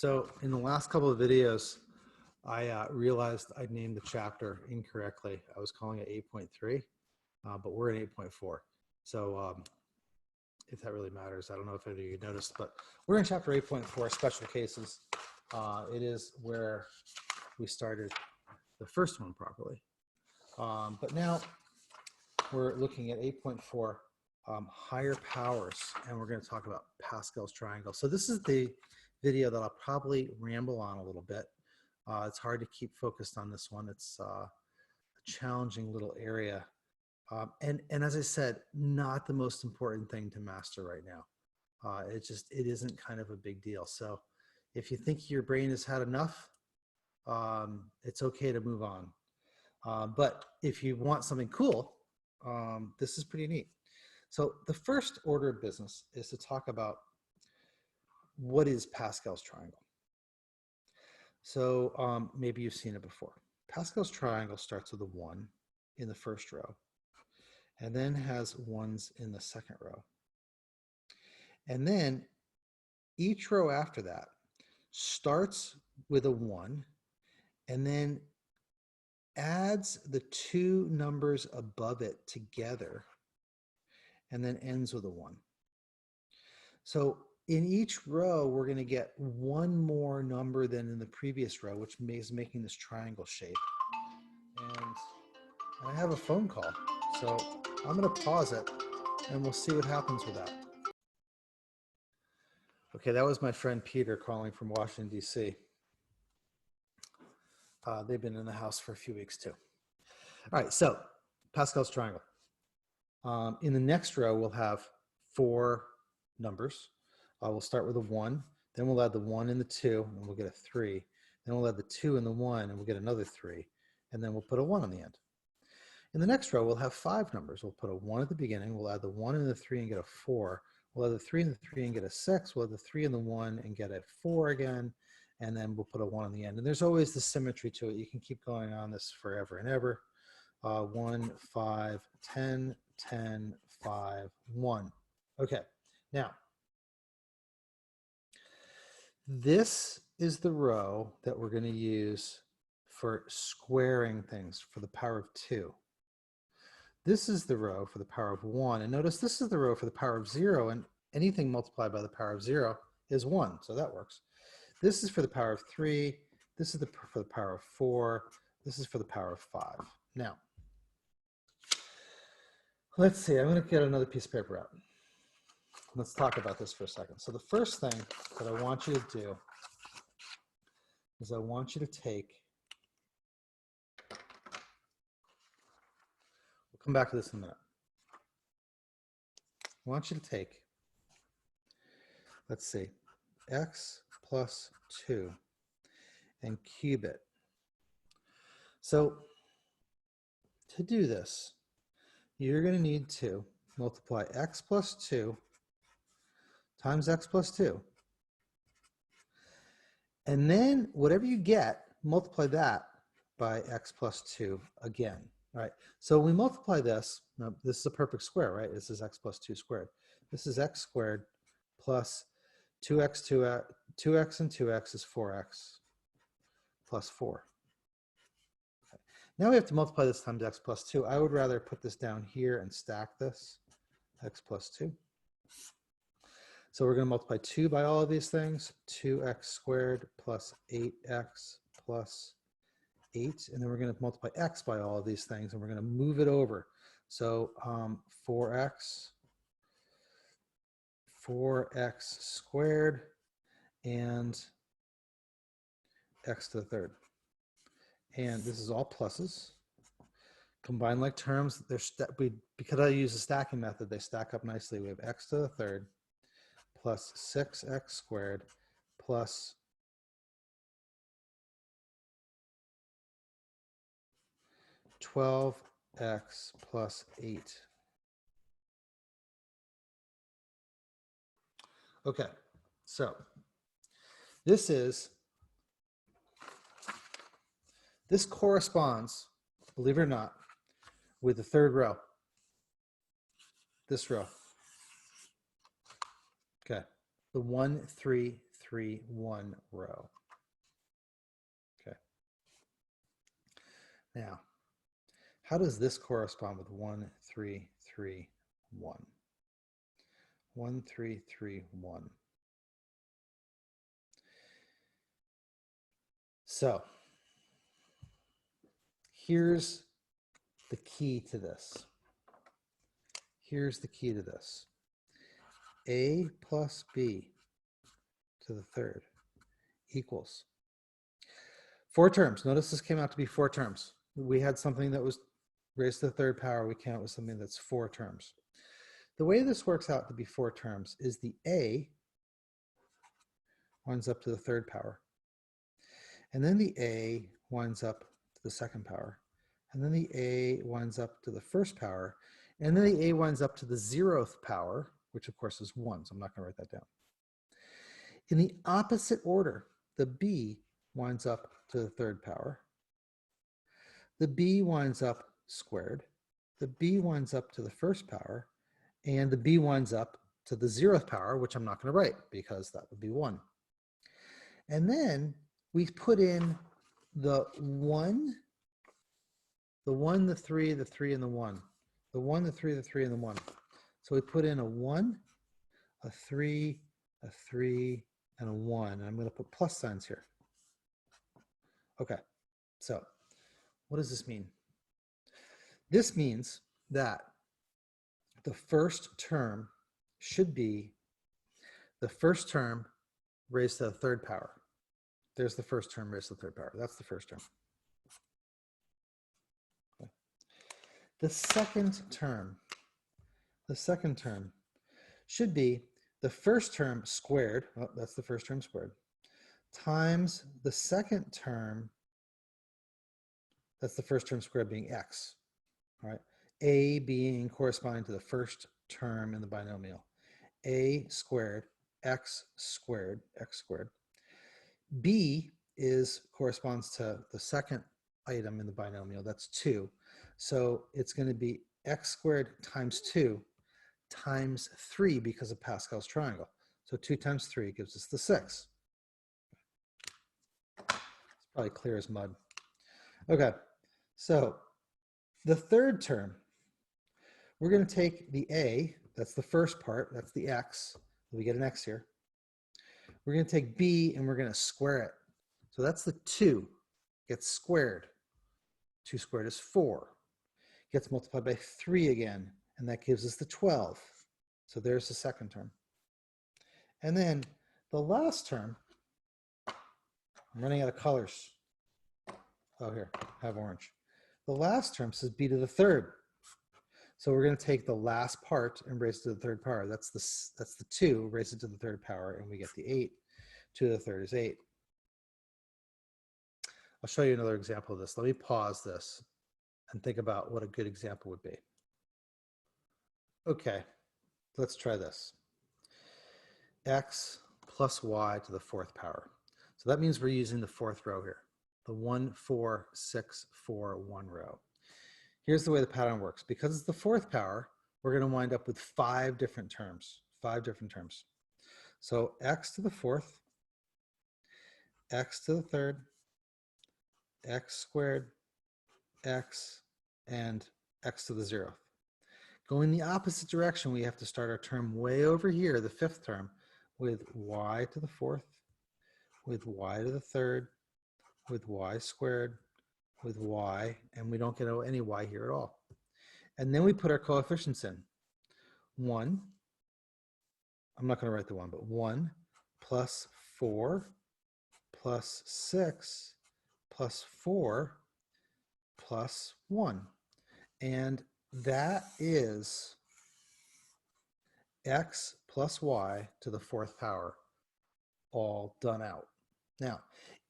So in the last couple of videos, I realized I named the chapter incorrectly. I was calling it 8.3, but we're in 8.4. So if that really matters, I don't know if any of you noticed, but we're in chapter 8.4, special cases. It is where we started the first one properly. But now we're looking at 8.4, higher powers, and we're going to talk about Pascal's triangle. So this is the video that I'll probably ramble on a little bit. It's hard to keep focused on this one. It's a challenging little area. And as I said, not the most important thing to master right now. It isn't kind of a big deal. So if you think your brain has had enough, it's okay to move on. But if you want something cool, this is pretty neat. So the first order of business is to talk about what is Pascal's triangle. So maybe you've seen it before. Pascal's triangle starts with a 1 in the first row and then has 1s in the second row. And then each row after that starts with a 1 and then adds the 2 numbers above it together and then ends with a 1. So in each row, we're going to get one more number than in the previous row, which is making this triangle shape. And I have a phone call, so I'm going to pause it and we'll see what happens with that. Okay, that was my friend Peter calling from Washington, D.C. They've been in the house for a few weeks too. All right, so Pascal's triangle. In the next row, we'll have 4 numbers. We'll start with a 1, then we'll add the 1 and the 2, and we'll get a 3. Then we'll add the 2 and the 1, and we'll get another 3. And then we'll put a 1 on the end. In the next row, we'll have 5 numbers. We'll put a 1 at the beginning. We'll add the 1 and the 3 and get a 4. We'll add the 3 and the 3 and get a 6. We'll add the 3 and the 1 and get a 4 again. And then we'll put a 1 on the end. And there's always the symmetry to it. You can keep going on this forever and ever. 1, 5, 10, 10, 5, 1. Okay, now, this is the row that we're going to use for squaring things for the power of 2. This is the row for the power of 1. And notice this is the row for the power of 0. And anything multiplied by the power of 0 is 1. So that works. This is for the power of 3. This is for the power of 4. This is for the power of 5. Now, let's see. I'm going to get another piece of paper out. Let's talk about this for a second. So the first thing that I want you to do is I want you to take, we'll come back to this in a minute. I want you to take, let's see, x plus 2 and cube it. So to do this, you're going to need to multiply x plus 2 times x plus 2. And then whatever you get, multiply that by x plus 2 again. All right, so we multiply this. Now, this is a perfect square, right? This is x plus 2 squared. This is x squared plus 2x and 2x is 4x plus 4. Okay. Now we have to multiply this times x plus 2. I would rather put this down here and stack this, x plus 2. So we're going to multiply 2 by all of these things, 2x squared plus 8x plus 8. And then we're going to multiply x by all of these things, and we're going to move it over. So 4x squared and x to the third. And this is all pluses. Combined like terms, because I use the stacking method, they stack up nicely. We have x to the third plus 6x squared plus 12x plus 8. Okay, so this corresponds, believe it or not, with the third row, this row. Okay, the 1, 3, 3. 3, 1 row. Okay. Now, how does this correspond with 1, 3, 3, 1? 1, 3, 3, 1. So here's the key to this. Here's the key to this. A plus B to the third equals 4 terms. Notice this came out to be 4 terms. We had something that was raised to the third power. We came out with something that's 4 terms. The way this works out to be 4 terms is the A winds up to the third power. And then the A winds up to the second power. And then the A winds up to the first power. And then the A winds up to the 0th power, which of course is 1, so I'm not going to write that down. In the opposite order, the B winds up to the third power. The B winds up squared. The B winds up to the first power. And the B winds up to the 0th power, which I'm not going to write because that would be 1. And then we put in the 1, the 3, the 3, and the 1. The 1, the 3, the 3, and the 1. So we put in a 1, a 3, a 3, and a 1. And I'm going to put plus signs here. Okay, so what does this mean? This means that the first term should be the first term raised to the third power. There's the first term raised to the third power. That's the first term. Okay. The second term should be the first term squared, oh, that's the first term squared, times the second term, that's the first term squared being x, all right? A being corresponding to the first term in the binomial. A squared, x squared, x squared. B corresponds to the second item in the binomial, that's 2. So it's going to be x squared times 2 times 3 because of Pascal's triangle. So 2 times 3 gives us the 6. It's probably clear as mud. Okay, so the third term, we're going to take the A, that's the first part, that's the x, we get an x here. We're going to take B and we're going to square it. So that's the 2 gets squared. 2 squared is 4. Gets multiplied by 3 again, and that gives us the 12. So there's the second term. And then the last term, I'm running out of colors. Oh, here, I have orange. The last term says b to the third. So we're going to take the last part and raise it to the third power. That's the 2, raise it to the third power, and we get the 8. 2 to the third is 8. I'll show you another example of this. Let me pause this and think about what a good example would be. Okay, let's try this. X plus y to the 4th power. So that means we're using the 4th row here, the 1, 4, 6, 4, 1 row. Here's the way the pattern works. Because it's the 4th power, we're going to wind up with 5 different terms, 5 different terms. So x to the 4th, x to the 3rd, x squared, x, and x to the 0th. Going the opposite direction, we have to start our term way over here, the 5th term, with y to the 4th, with y to the 3rd, with y squared, with y, and we don't get any y here at all. And then we put our coefficients in. 1, I'm not going to write the 1, but 1 plus 4 plus 6 plus 4 plus 1. And that is x plus y to the 4th power, all done out. Now,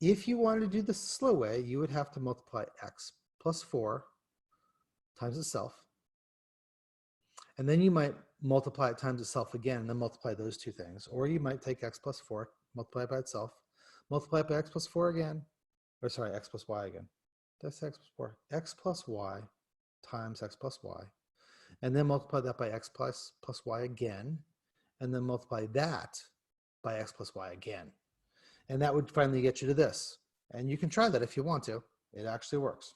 if you wanted to do the slow way, you would have to multiply x plus 4 times itself. And then you might multiply it times itself again, and then multiply those two things. Or you might take x plus 4, multiply it by itself, multiply it by x plus 4 again, or sorry, x plus y again. That's x plus 4. X plus y times x plus y. And then multiply that by x plus y again, and then multiply that by x plus y again. And that would finally get you to this. And you can try that if you want to. It actually works.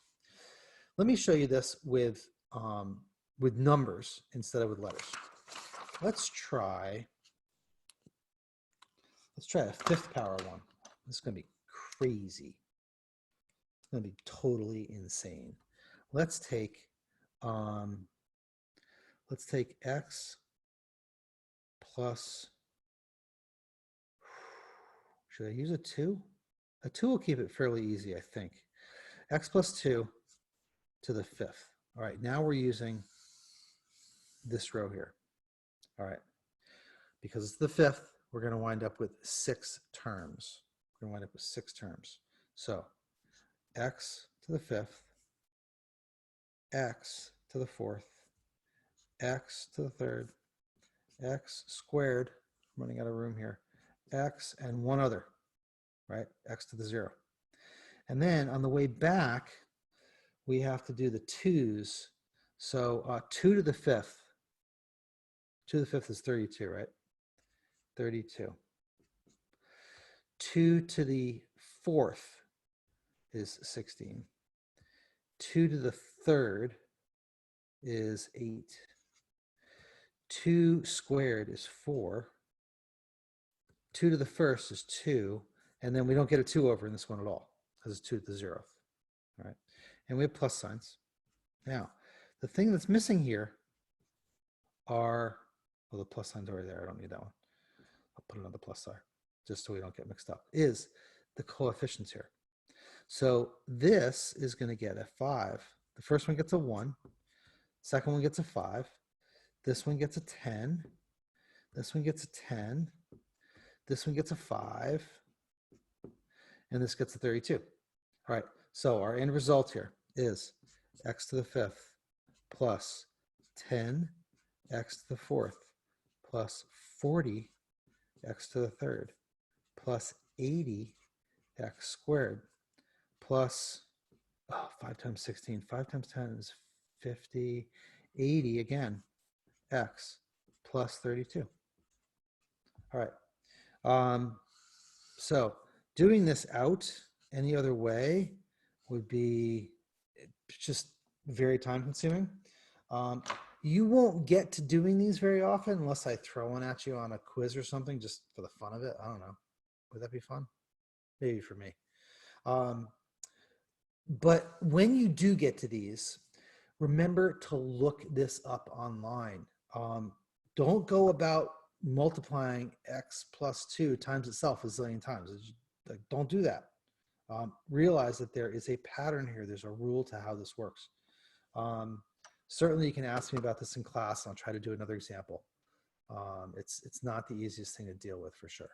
Let me show you this with numbers instead of with letters. Let's try a fifth power one. This is going to be crazy. It's going to be totally insane. Let's take x plus, should I use a 2? A 2 will keep it fairly easy, I think. X plus 2 to the 5th. All right, now we're using this row here. All right, because it's the 5th, we're going to wind up with 6 terms. We're going to wind up with 6 terms. So x to the 5th, x to the 4th, x to the 3rd, x squared, I'm running out of room here, x and one other, right? X to the 0. And then on the way back, we have to do the 2's. So 2 to the 5th. 2 to the 5th is 32, right? 32. 2 to the 4th is 16. 2 to the 3rd is 8. 2 squared is 4. 2 to the 1st is 2. And then we don't get a 2 over in this one at all because it's 2 to the 0th. All right. And we have plus signs. Now, the thing that's missing here are, well, the plus sign's already there. I don't need that one. I'll put another plus sign just so we don't get mixed up, is the coefficients here. So this is going to get a 5. The first one gets a 1. Second one gets a 5. This one gets a 10. This one gets a 10. This one gets a 5. And this gets a 32. All right, so our end result here is x to the 5th plus 10 x to the 4th plus 40 x to the 3rd plus 80 x squared plus 5 times 16. 5 times 10 is 50. 80 again, x plus 32. All right. So doing this out any other way would be just very time consuming. You won't get to doing these very often unless I throw one at you on a quiz or something just for the fun of it. I don't know. Would that be fun? Maybe for me. But when you do get to these, remember to look this up online. Don't go about multiplying x plus 2 times itself a zillion times. Don't do that. Realize that there is a pattern here. There's a rule to how this works. Certainly you can ask me about this in class. I'll try to do another example. It's not the easiest thing to deal with for sure.